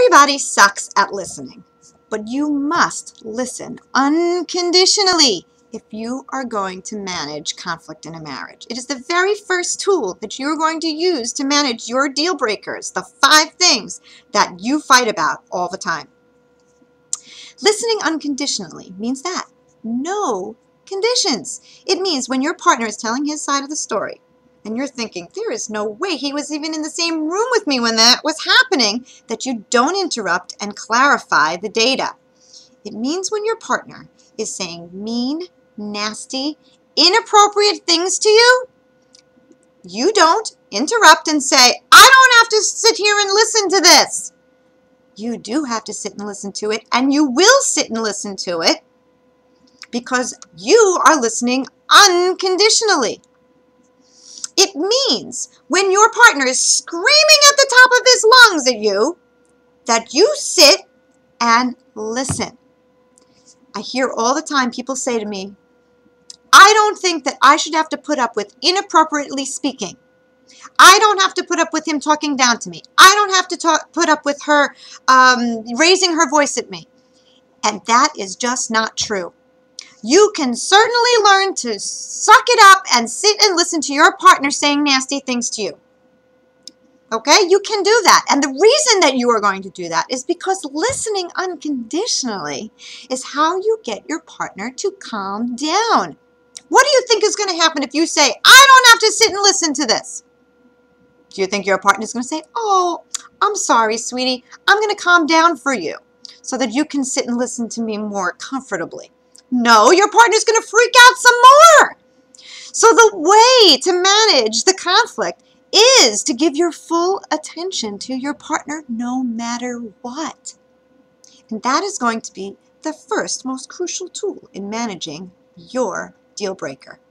Everybody sucks at listening, but you must listen unconditionally if you are going to manage conflict in a marriage. It is the very first tool that you're going to use to manage your deal breakers, the 5 things that you fight about all the time. Listening unconditionally means that. No conditions. It means when your partner is telling his side of the story, and you're thinking, there is no way he was even in the same room with me when that was happening, that you don't interrupt and clarify the data. It means when your partner is saying mean, nasty, inappropriate things to you, you don't interrupt and say, I don't have to sit here and listen to this. You do have to sit and listen to it, and you will sit and listen to it because you are listening unconditionally. It means when your partner is screaming at the top of his lungs at you, that you sit and listen. I hear all the time people say to me, I don't think that I should have to put up with inappropriately speaking. I don't have to put up with him talking down to me. I don't have to put up with her raising her voice at me. And that is just not true. You can certainly learn to suck it up and sit and listen to your partner saying nasty things to you. Okay? You can do that. And the reason that you are going to do that is because listening unconditionally is how you get your partner to calm down. What do you think is going to happen if you say, I don't have to sit and listen to this? Do you think your partner is going to say, oh, I'm sorry, sweetie. I'm going to calm down for you so that you can sit and listen to me more comfortably? No, your partner's going to freak out some more. So the way to manage the conflict is to give your full attention to your partner no matter what. And that is going to be the first most crucial tool in managing your deal breaker.